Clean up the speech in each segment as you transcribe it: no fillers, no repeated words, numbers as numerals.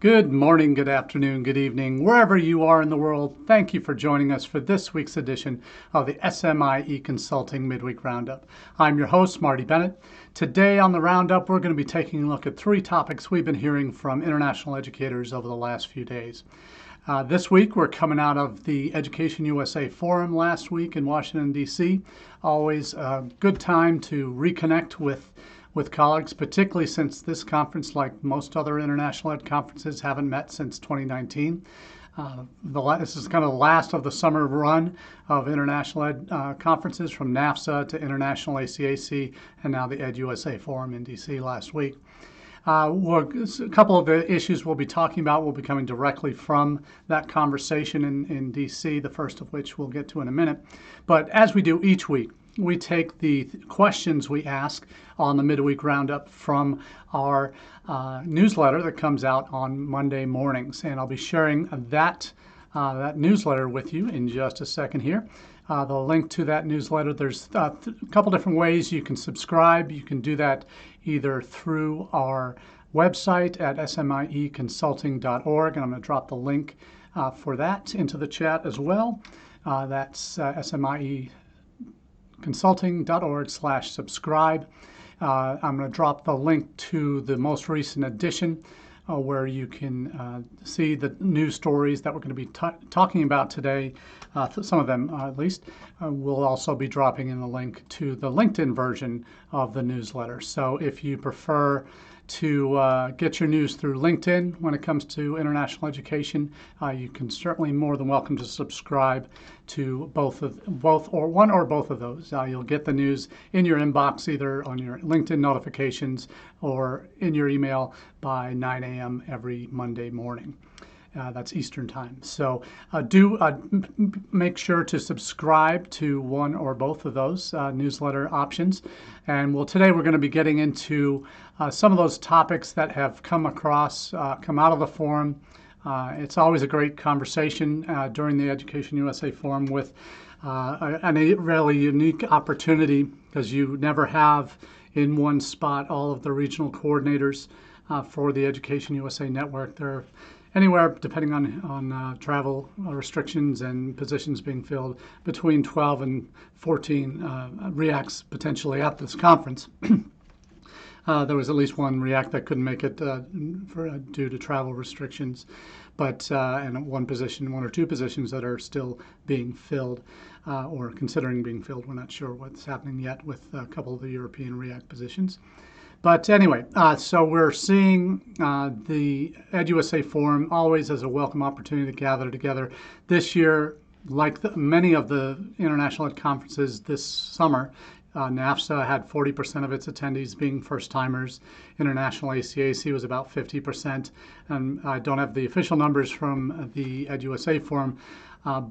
Good morning, good afternoon, good evening, wherever you are in the world. Thank you for joining us for this week's edition of the SMIE Consulting Midweek Roundup. I'm your host, Marty Bennett. Today on the Roundup, we're going to be taking a look at three topics we've been hearing from international educators over the last few days. This week, we're coming out of the Education USA Forum last week in Washington, D.C. Always a good time to reconnect with colleagues, particularly since this conference, like most other international ed conferences, haven't met since 2019. This is kind of the last of the summer run of international ed conferences, from NAFSA to International ACAC, and now the Ed USA Forum in DC last week. A couple of the issues we'll be talking about will be coming directly from that conversation in DC, the first of which we'll get to in a minute. But as we do each week, we take the questions we ask on the Midweek Roundup from our newsletter that comes out on Monday mornings. And I'll be sharing that newsletter with you in just a second here. The link to that newsletter, there's a couple different ways you can subscribe. You can do that either through our website at smieconsulting.org, and I'm going to drop the link for that into the chat as well. That's smieconsulting.org/subscribe. I'm going to drop the link to the most recent edition where you can see the news stories that we're going to be talking about today, some of them at least. We'll also be dropping in the link to the LinkedIn version of the newsletter. So if you prefer to get your news through LinkedIn when it comes to international education, you can certainly more than welcome to subscribe to both or one or both of those. You'll get the news in your inbox either on your LinkedIn notifications or in your email by 9 a.m. every Monday morning. That's Eastern time. So do make sure to subscribe to one or both of those newsletter options. And today we're going to be getting into some of those topics that have come out of the forum. It's always a great conversation during the Education USA Forum with a really unique opportunity, because you never have in one spot all of the regional coordinators for the Education USA Network. They're anywhere, depending on travel restrictions and positions being filled, between 12 and 14 REACs potentially at this conference. There was at least one REAC that couldn't make it due to travel restrictions, but and one or two positions that are still being filled or considering being filled. We're not sure what's happening yet with a couple of the European REAC positions. But anyway, so we're seeing the EdUSA Forum always as a welcome opportunity to gather together. This year, like many of the international ed conferences this summer, NAFSA had 40% of its attendees being first-timers. International ACAC was about 50%. And I don't have the official numbers from the EdUSA Forum,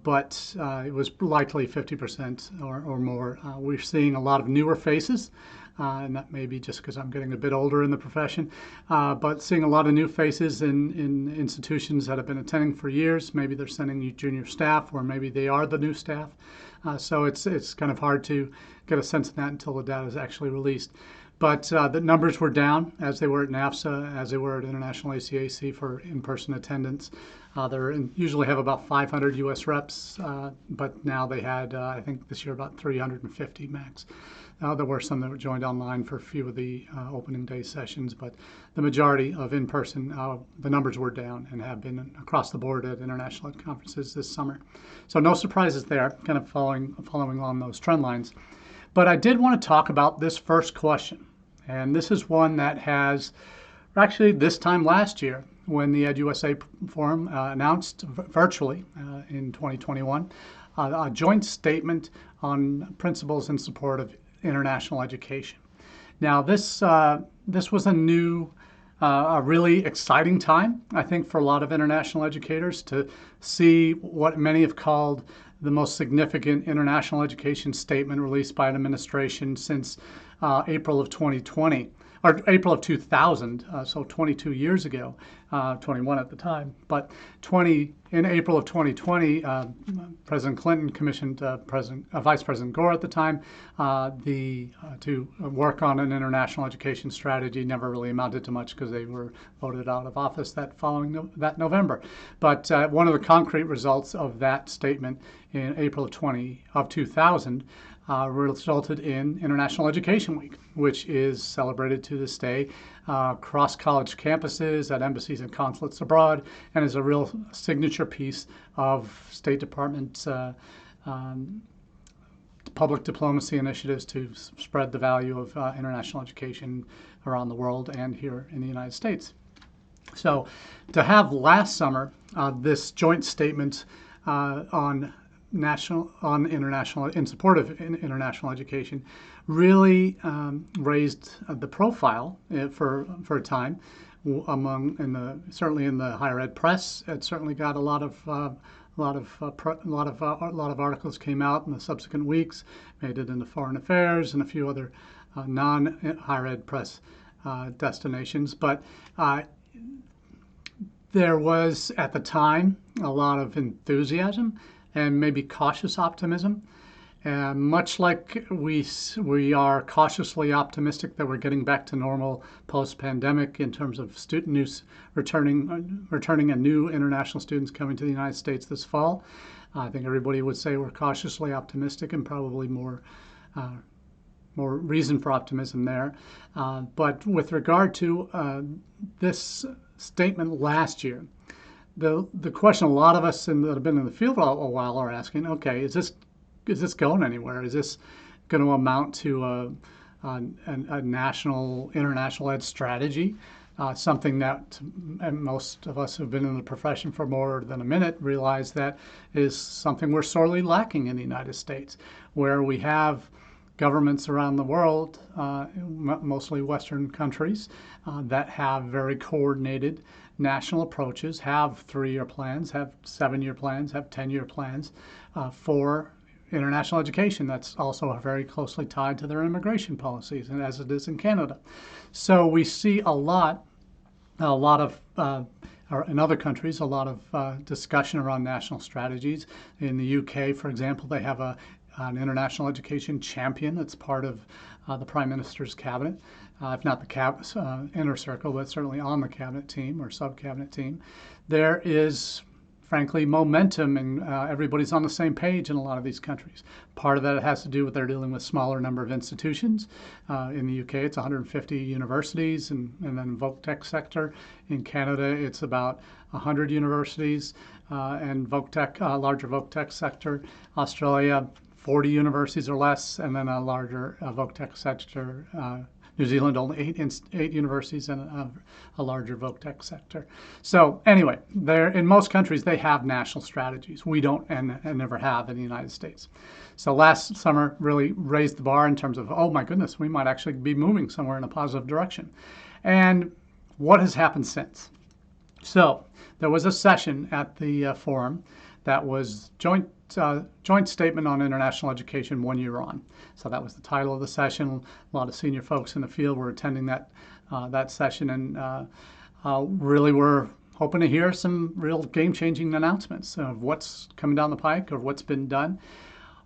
but it was likely 50% or more. We're seeing a lot of newer faces. And that may be just because I'm getting a bit older in the profession, but seeing a lot of new faces in institutions that have been attending for years. Maybe they're sending you junior staff, or maybe they are the new staff. So it's kind of hard to get a sense of that until the data is actually released. But the numbers were down, as they were at NAFSA, as they were at International ACAC for in-person attendance. They usually have about 500 U.S. reps, but now they had, I think this year, about 350 max. There were some that joined online for a few of the opening day sessions, but the majority of in-person, the numbers were down and have been across the board at international ed conferences this summer. So no surprises there, kind of following along those trend lines. But I did want to talk about this first question, and this is one that has, actually this time last year, when the EdUSA Forum announced virtually in 2021, a joint statement on principles in support of international education. Now, this was a really exciting time, I think, for a lot of international educators to see what many have called the most significant international education statement released by an administration since April of 2020, or April of 2000, so 22 years ago, 21 at the time. But in April of 2020, President Clinton commissioned Vice President Gore at the time to work on an international education strategy. Never really amounted to much because they were voted out of office that November. But one of the concrete results of that statement in April of 2000 resulted in International Education Week, which is celebrated to this day across college campuses, at embassies and consulates abroad, and is a real signature piece of State Department public diplomacy initiatives to spread the value of international education around the world and here in the United States. So to have last summer this joint statement in support of international education really raised the profile for a time certainly in the higher ed press. It certainly got a lot of articles came out in the subsequent weeks, made it into Foreign Affairs and a few other non-higher ed press destinations. But there was at the time a lot of enthusiasm and maybe cautious optimism. Much like we are cautiously optimistic that we're getting back to normal post-pandemic in terms of returning and new international students coming to the United States this fall. I think everybody would say we're cautiously optimistic and probably more reason for optimism there. But with regard to this statement last year, the question a lot of us that have been in the field a while are asking, okay, is this going anywhere? Is this going to amount to a national, international ed strategy? Something that most of us who've been in the profession for more than a minute realize that is something we're sorely lacking in the United States, where we have governments around the world, mostly Western countries, that have very coordinated national approaches, have 3-year plans, have 7-year plans, have 10-year plans for international education. That's also very closely tied to their immigration policies, and as it is in Canada. So we see a lot of or in other countries, a lot of discussion around national strategies. In the UK, for example, they have an international education champion that's part of the Prime Minister's cabinet, if not the inner circle, but certainly on the cabinet team or sub-cabinet team. There is, frankly, momentum, and everybody's on the same page in a lot of these countries. Part of that has to do with they're dealing with smaller number of institutions. In the UK, it's 150 universities, and then VocTech sector. In Canada, it's about 100 universities and larger VocTech sector. Australia, 40 universities or less, and then a larger VocTech sector. New Zealand, only 8 universities and a larger VocTech sector. So anyway, in most countries, they have national strategies. We don't and never have in the United States. So last summer really raised the bar in terms of, oh my goodness, we might actually be moving somewhere in a positive direction. And what has happened since? So there was a session at the forum that was joint statement on international education 1 year on. So that was the title of the session. A lot of senior folks in the field were attending that session, and really were hoping to hear some real game-changing announcements of what's coming down the pike or what's been done.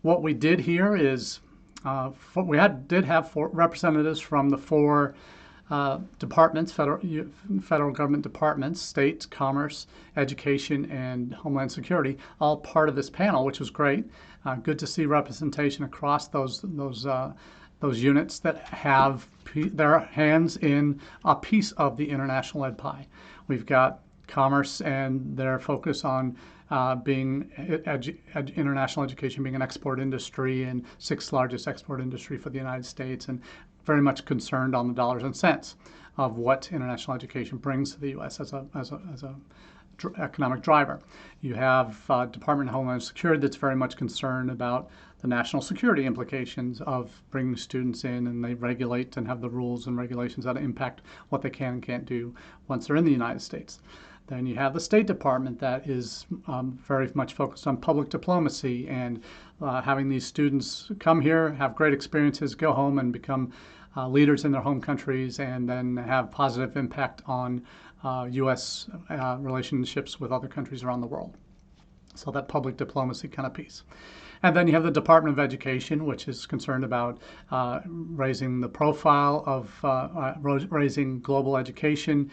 What we did here is did have 4 representatives from the 4 departments, federal government departments, state, commerce, education, and homeland security, all part of this panel, which was great. Good to see representation across those units that have their hands in a piece of the international ed pie. We've got commerce and their focus on international education being an export industry and 6th largest export industry for the United States, and very much concerned on the dollars and cents of what international education brings to the U.S. as a economic driver. You have Department of Homeland Security that's very much concerned about the national security implications of bringing students in, and they regulate and have the rules and regulations that impact what they can and can't do once they're in the United States. Then you have the State Department that is very much focused on public diplomacy and having these students come here, have great experiences, go home and become leaders in their home countries and then have positive impact on U.S. Relationships with other countries around the world. So that public diplomacy kind of piece. And then you have the Department of Education, which is concerned about raising the profile of raising global education,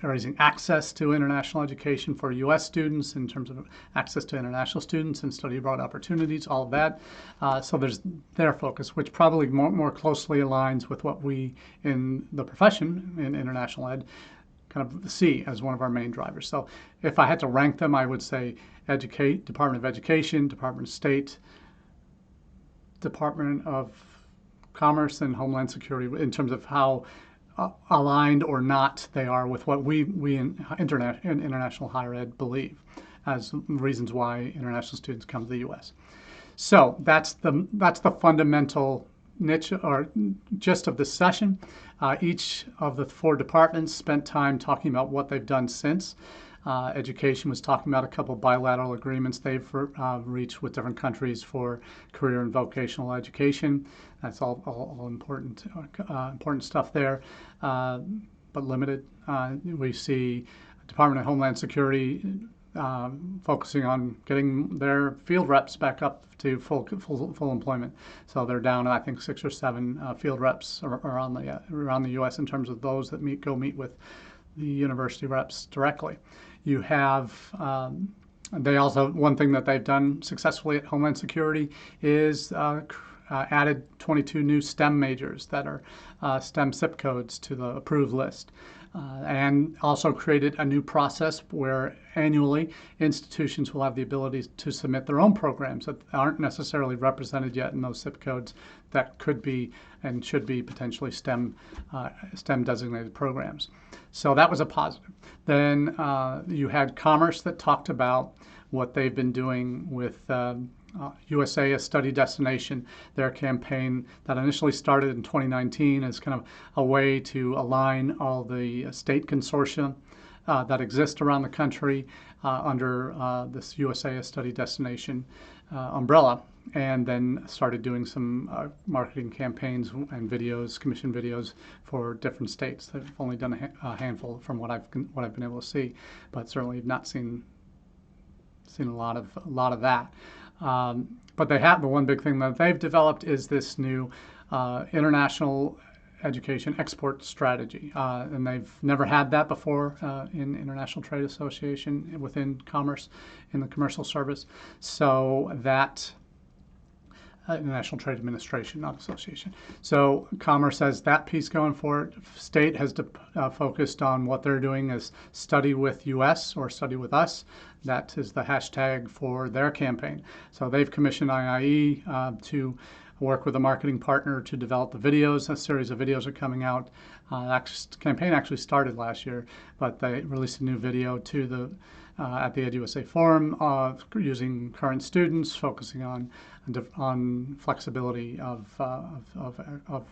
raising access to international education for U.S. students in terms of access to international students and study abroad opportunities, all of that. So there's their focus, which probably more closely aligns with what we in the profession in international ed kind of see as one of our main drivers. So if I had to rank them, I would say Department of Education, Department of State, Department of Commerce, and Homeland Security in terms of how aligned or not they are with what we in international higher ed believe as reasons why international students come to the U.S. So that's the fundamental niche or gist of this session. Each of the 4 departments spent time talking about what they've done since. Education was talking about a couple bilateral agreements they've reached with different countries for career and vocational education. That's all important stuff there, but limited. We see Department of Homeland Security focusing on getting their field reps back up to full employment. So they're down, I think, 6 or 7 field reps around the U.S. in terms of those that go meet with the university reps directly. You have, they also, one thing that they've done successfully at Homeland Security is added 22 new STEM majors that are STEM zip codes to the approved list. And also created a new process where annually institutions will have the ability to submit their own programs that aren't necessarily represented yet in those zip codes that could be and should be potentially STEM designated programs. So that was a positive. Then you had Commerce that talked about what they've been doing with USA, a study destination, their campaign that initially started in 2019 as kind of a way to align all the state consortia that exist around the country under this USA, a study destination umbrella, and then started doing some marketing campaigns and videos, commission videos for different states. They've only done a handful from what I've been able to see, but certainly not seen a lot of that. But they have the one big thing that they've developed is this new international education export strategy, and they've never had that before in International Trade Association within Commerce in the commercial service. So that International Trade Administration, not Association. So Commerce has that piece going for it. State has focused on what they're doing as study with US or study with us. That is the hashtag for their campaign. So they've commissioned IIE to work with a marketing partner to develop the videos. A series of videos are coming out. The campaign actually started last year, but they released a new video to the at the EdUSA Forum using current students, focusing on flexibility of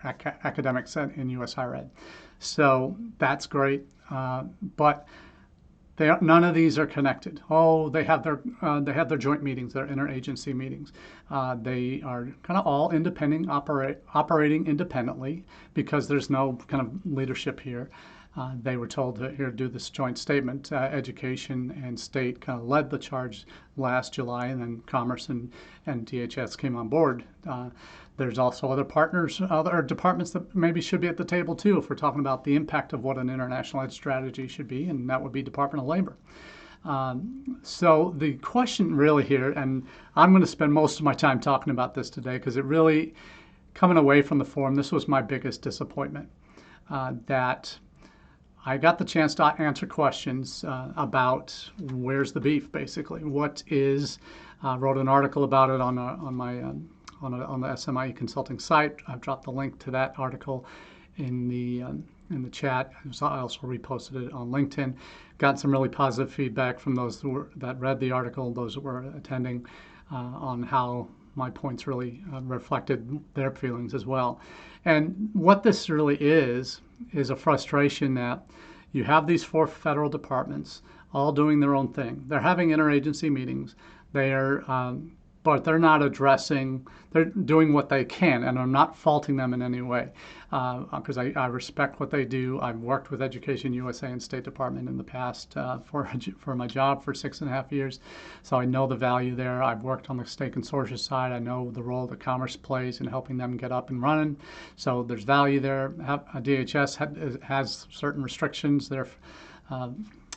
academics in U.S. higher ed. So that's great, but none of these are connected. Oh, they have their joint meetings, their interagency meetings. They are kind of all independent, operating independently because there's no kind of leadership here. They were told to do this joint statement. Education and state kind of led the charge last July, and then Commerce and DHS came on board. There's also other partners, other departments that maybe should be at the table too if we're talking about the impact of what an international ed strategy should be, and that would be Department of Labor. So the question really here, and I'm going to spend most of my time talking about this today because it really, coming away from the forum, this was my biggest disappointment, that I got the chance to answer questions about where's the beef, basically. What is, wrote an article about it on the SMIE consulting site. I've dropped the link to that article in the chat. I also reposted it on LinkedIn. Got some really positive feedback from those that read the article, those that were attending, on how my points really reflected their feelings as well. And what this really is a frustration that you have these 4 federal departments all doing their own thing. They're having interagency meetings. They are but they're not addressing, they're doing what they can, and I'm not faulting them in any way, because I respect what they do. I've worked with Education USA and State Department in the past for my job for 6.5 years, so I know the value there. I've worked on the state consortia side. I know the role that Commerce plays in helping them get up and running, so there's value there. DHS has certain restrictions there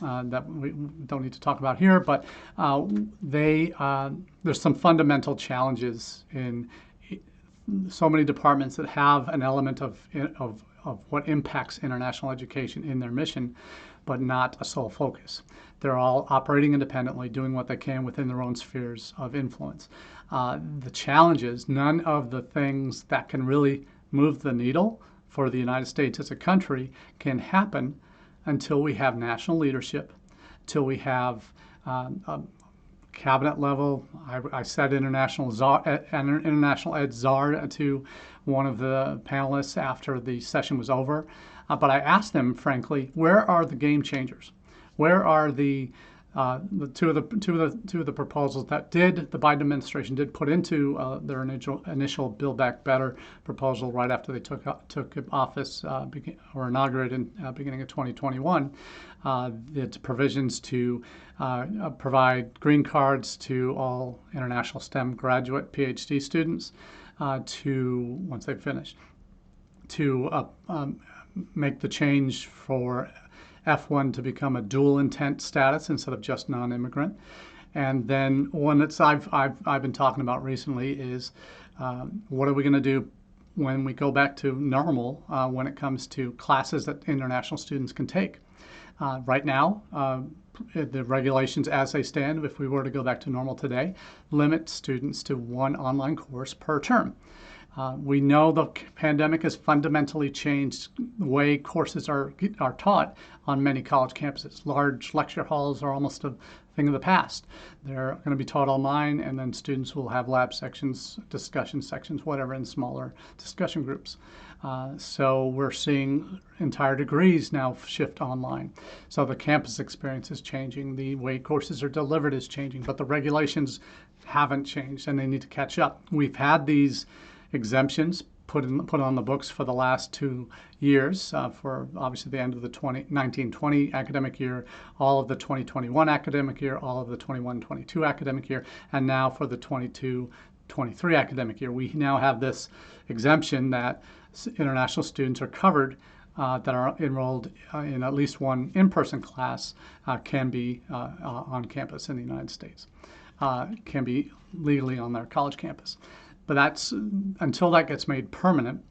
that we don't need to talk about here, but there's some fundamental challenges in so many departments that have an element of what impacts international education in their mission, but not a sole focus. They're all operating independently, doing what they can within their own spheres of influence. The challenges, none of the things that can really move the needle for the United States as a country can happen until we have national leadership, till we have cabinet level. I said international ed czar to one of the panelists after the session was over, but I asked them, frankly, where are the game changers? Where are the two of the proposals that the Biden administration did put into their initial Build Back Better proposal right after they took office or inaugurated in beginning of 2021. It's provisions to provide green cards to all international STEM graduate PhD students once they've finished, to make the change for F1 to become a dual intent status instead of just non-immigrant. And then one that's I've been talking about recently is what are we going to do when we go back to normal when it comes to classes that international students can take. Right now, the regulations as they stand, if we were to go back to normal today, limit students to one online course per term. We know the pandemic has fundamentally changed the way courses are taught on many college campuses. Large lecture halls are almost a thing of the past. They're going to be taught online, and then students will have lab sections, discussion sections, whatever, in smaller discussion groups. So we're seeing entire degrees now shift online. So the campus experience is changing. The way courses are delivered is changing, but the regulations haven't changed, and they need to catch up. We've had these exemptions put on the books for the last 2 years, for obviously the end of the 1920 academic year, all of the 2021 academic year, all of the 21-22 academic year, and now for the 22-23 academic year. We now have this exemption that international students are covered that are enrolled in at least one in-person class can be on campus in the United States, can be legally on their college campus. But that's until that gets made permanent,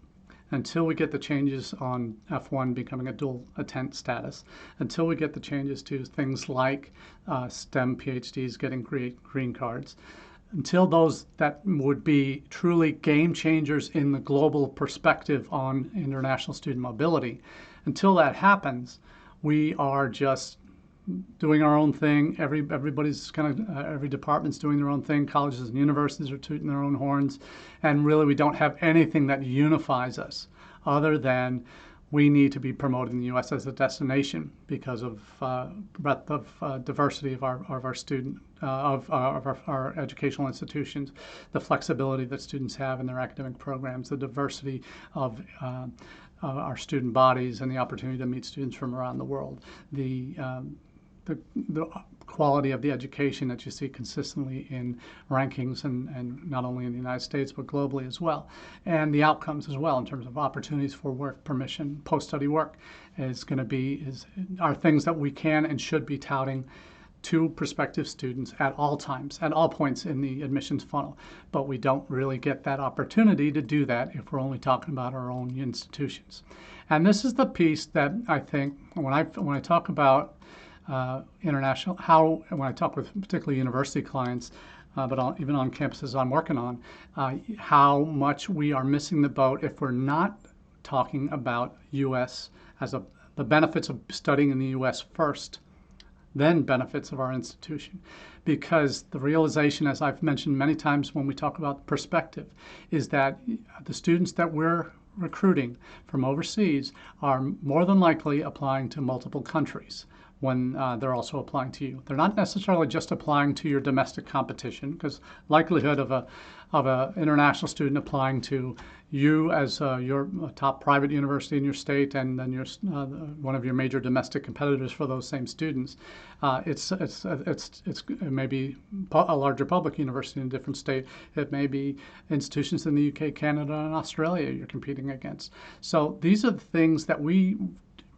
until we get the changes on F1 becoming a dual intent status, until we get the changes to things like STEM PhDs getting green cards, until those that would be truly game changers in the global perspective on international student mobility, until that happens, we are just doing our own thing. Everybody's every department's doing their own thing. Colleges and universities are tooting their own horns, and really we don't have anything that unifies us other than we need to be promoting the U.S. as a destination because of breadth of diversity of our student of our educational institutions, the flexibility that students have in their academic programs, the diversity of our student bodies, and the opportunity to meet students from around the world. The quality of the education that you see consistently in rankings and not only in the United States but globally as well, and the outcomes as well in terms of opportunities for work permission, post-study work are things that we can and should be touting to prospective students at all times, at all points in the admissions funnel. But we don't really get that opportunity to do that if we're only talking about our own institutions. And this is the piece that I think when I talk about international, when I talk with particularly university clients, but even on campuses I'm working on, how much we are missing the boat if we're not talking about U.S. as the benefits of studying in the U.S. first, then benefits of our institution. Because the realization, as I've mentioned many times when we talk about perspective, is that the students that we're recruiting from overseas are more than likely applying to multiple countries, when they're also applying to you. They're not necessarily just applying to your domestic competition, because likelihood of a international student applying to you as your top private university in your state, and then your one of your major domestic competitors for those same students, it may be a larger public university in a different state. It may be institutions in the UK, Canada, and Australia you're competing against. So these are the things that we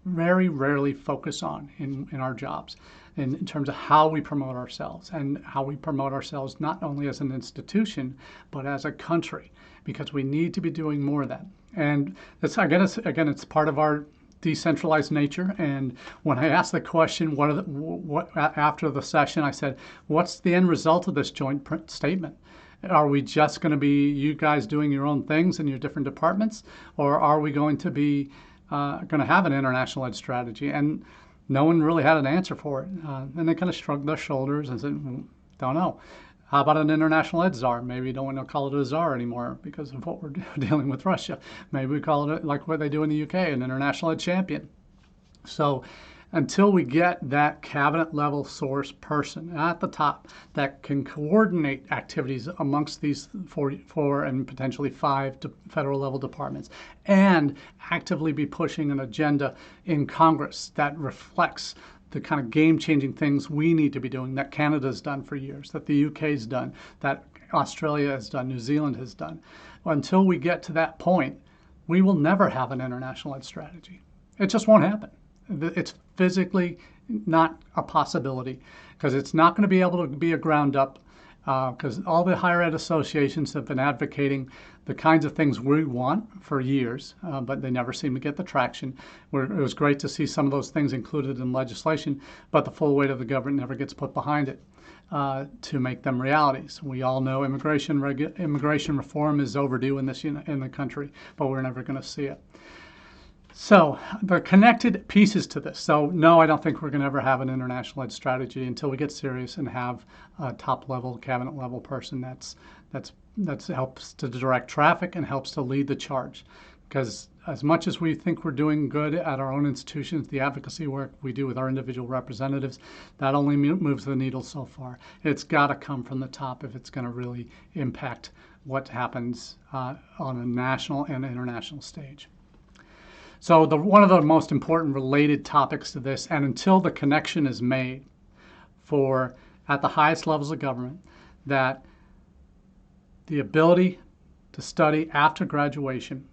very rarely focus on in our jobs in terms of how we promote ourselves, and how we promote ourselves not only as an institution but as a country, because we need to be doing more of that. And it's again it's part of our decentralized nature. And when I asked the question, after the session, I said, what's the end result of this joint statement? Are we just going to be you guys doing your own things in your different departments, or are we going to be going to have an international ed strategy? And no one really had an answer for it. And they kind of shrugged their shoulders and said, don't know. How about an international ed czar? Maybe you don't want to call it a czar anymore because of what we're dealing with Russia. Maybe we call it like what they do in the UK, an international ed champion. So until we get that cabinet level source person at the top that can coordinate activities amongst these four and potentially 5 federal level departments, and actively be pushing an agenda in Congress that reflects the kind of game-changing things we need to be doing, that Canada's done for years, that the UK's done, that Australia has done, New Zealand has done. Until we get to that point, we will never have an international ed strategy. It just won't happen. It's physically not a possibility, because it's not going to be able to be a ground up, because all the higher ed associations have been advocating the kinds of things we want for years, but they never seem to get the traction. It was great to see some of those things included in legislation, but the full weight of the government never gets put behind it to make them realities. We all know immigration reform is overdue in the country, but we're never going to see it. So the connected pieces to this. So no, I don't think we're going to ever have an international ed strategy until we get serious and have a top level, cabinet level person that helps to direct traffic and helps to lead the charge. Because as much as we think we're doing good at our own institutions, the advocacy work we do with our individual representatives, that only moves the needle so far. It's got to come from the top if it's going to really impact what happens on a national and international stage. So one of the most important related topics to this, and until the connection is made at the highest levels of government, that the ability to study after graduation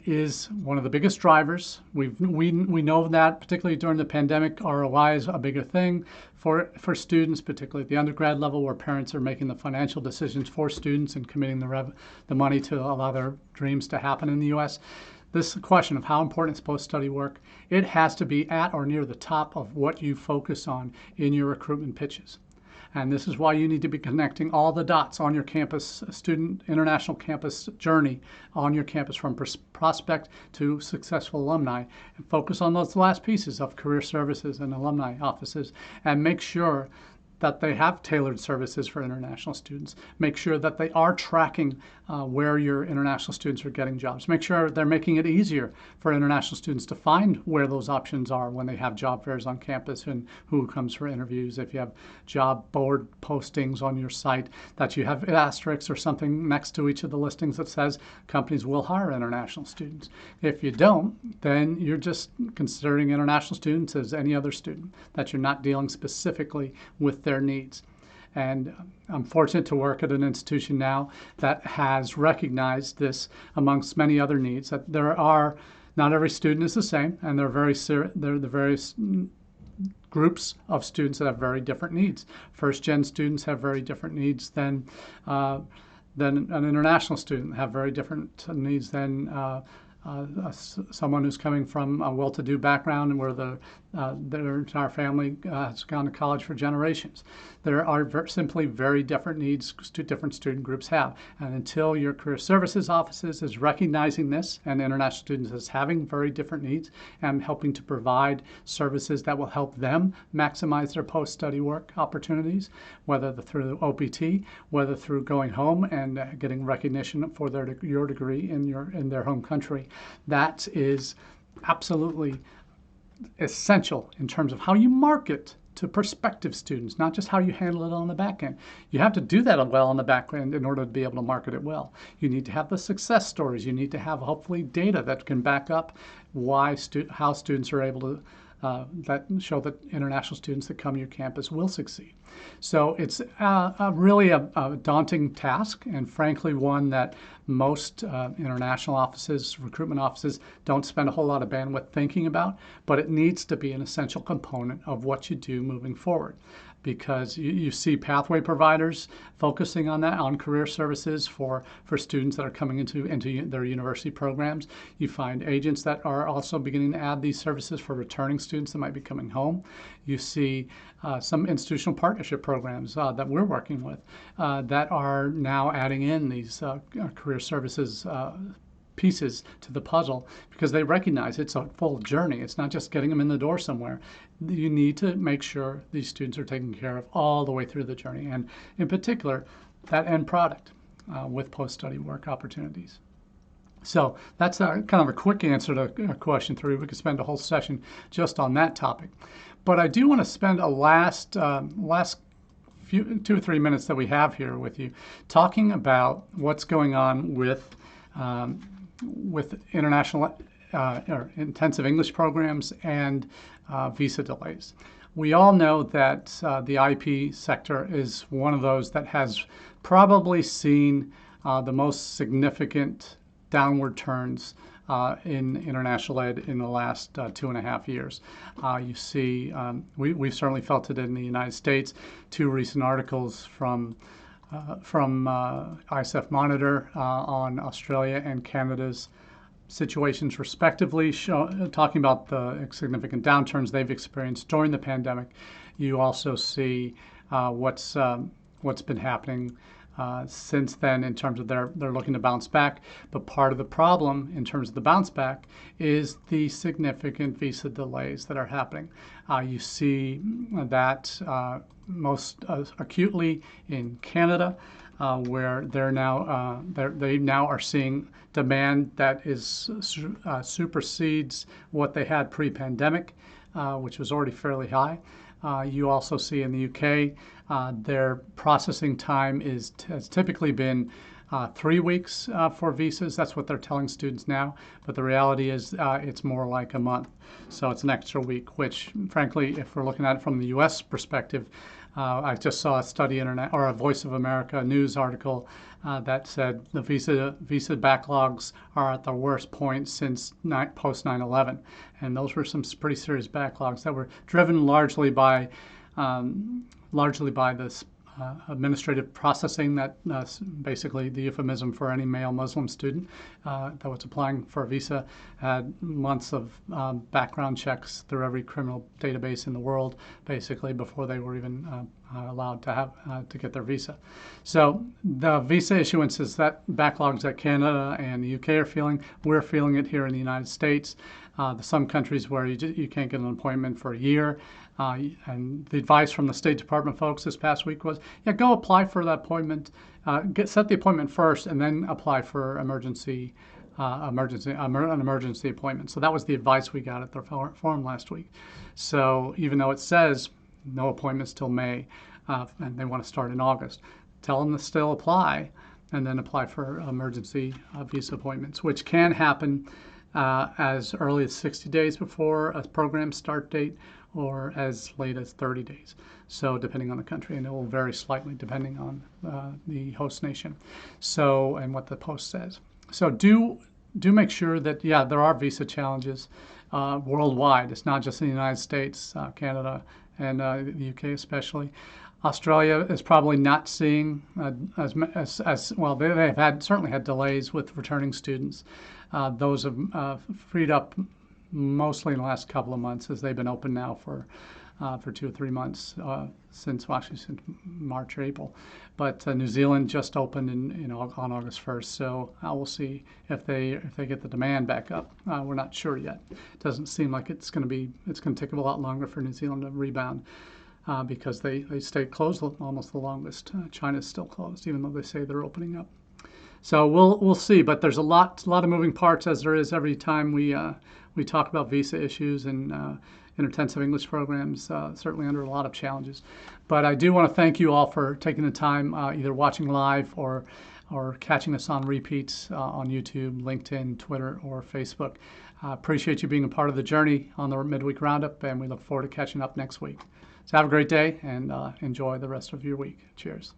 is one of the biggest drivers. We know that, particularly during the pandemic, ROI is a bigger thing for students, particularly at the undergrad level, where parents are making the financial decisions for students and committing the money to allow their dreams to happen in the U.S. This question of how important is post-study work, it has to be at or near the top of what you focus on in your recruitment pitches. And this is why you need to be connecting all the dots on your campus, international campus journey on your campus, from prospect to successful alumni, and focus on those last pieces of career services and alumni offices, and make sure that they have tailored services for international students. Make sure that they are tracking where your international students are getting jobs. Make sure they're making it easier for international students to find where those options are when they have job fairs on campus and who comes for interviews. If you have job board postings on your site, that you have asterisks or something next to each of the listings that says companies will hire international students. If you don't, then you're just considering international students as any other student, that you're not dealing specifically with their needs. And I'm fortunate to work at an institution now that has recognized this amongst many other needs, that not every student is the same, and there are the various groups of students that have very different needs. First-gen students have very different needs than an international student, have very different needs than someone who's coming from a well-to-do background and where their entire family has gone to college for generations. There are simply very different needs different student groups have. And until your career services offices is recognizing this, and international students as having very different needs, and helping to provide services that will help them maximize their post-study work opportunities, whether through OPT, whether through going home and getting recognition for your degree in their home country, that is absolutely essential in terms of how you market to prospective students, not just how you handle it on the back end. You have to do that well on the back end in order to be able to market it well. You need to have the success stories. You need to have hopefully data that can back up how students are able to that show that international students that come to your campus will succeed. So it's really a daunting task, and frankly one that most international offices, recruitment offices, don't spend a whole lot of bandwidth thinking about, but it needs to be an essential component of what you do moving forward. Because you see pathway providers focusing on that, on career services for students that are coming into their university programs. You find agents that are also beginning to add these services for returning students that might be coming home. You see some institutional partnership programs that we're working with that are now adding in these career services pieces to the puzzle, because they recognize it's a full journey. It's not just getting them in the door somewhere. You need to make sure these students are taken care of all the way through the journey, and in particular, that end product with post-study work opportunities. So that's kind of a quick answer to question 3. We could spend a whole session just on that topic. But I do want to spend a last 2 or 3 minutes that we have here with you talking about what's going on with international or intensive English programs and visa delays. We all know that the IP sector is one of those that has probably seen the most significant downward turns in international ed in the last 2.5 years. You see, we've certainly felt it in the United States. 2 recent articles from ISF Monitor on Australia and Canada's situations respectively, talking about the significant downturns they've experienced during the pandemic. You also see what's been happening since then in terms of they're looking to bounce back. But part of the problem in terms of the bounce back is the significant visa delays that are happening. You see that most acutely in Canada, where they now are seeing demand that is supersedes what they had pre-pandemic, which was already fairly high. You also see in the UK, their processing time has typically been 3 weeks for visas. That's what they're telling students now. But the reality is it's more like a month. So it's an extra week, which frankly, if we're looking at it from the US perspective, I just saw a study or a Voice of America news article that said the visa backlogs are at the worst point since post 9/11, and those were some pretty serious backlogs that were driven largely by this administrative processing that basically the euphemism for any male Muslim student that was applying for a visa had months of background checks through every criminal database in the world, basically, before they were even allowed to get their visa. So the visa issuances, that backlogs that Canada and the UK are feeling, we're feeling it here in the United States. Some countries where you can't get an appointment for a year. And the advice from the State Department folks this past week was, go apply for that appointment, set the appointment first, and then apply for an emergency appointment. So that was the advice we got at the forum last week. So even though it says no appointments till May, and they want to start in August, tell them to still apply, and then apply for emergency visa appointments, which can happen as early as 60 days before a program start date, or as late as 30 days. So depending on the country, and it will vary slightly depending on the host nation. So, and what the post says. So do make sure that, there are visa challenges worldwide. It's not just in the United States, Canada, and the UK especially. Australia is probably not seeing as well. They have certainly had delays with returning students. Those have freed up mostly in the last couple of months, as they've been open now for 2 or 3 months since March or April. But New Zealand just opened on August 1st, so we'll see if they get the demand back up. We're not sure yet. It doesn't seem like it's going to take a lot longer for New Zealand to rebound because they stayed closed almost the longest. China's still closed, even though they say they're opening up. So we'll see, but there's a lot of moving parts, as there is every time we we talk about visa issues and intensive English programs, certainly under a lot of challenges. But I do want to thank you all for taking the time, either watching live or catching us on repeats on YouTube, LinkedIn, Twitter, or Facebook. Appreciate you being a part of the journey on the Midweek Roundup, and we look forward to catching up next week. So have a great day and enjoy the rest of your week. Cheers.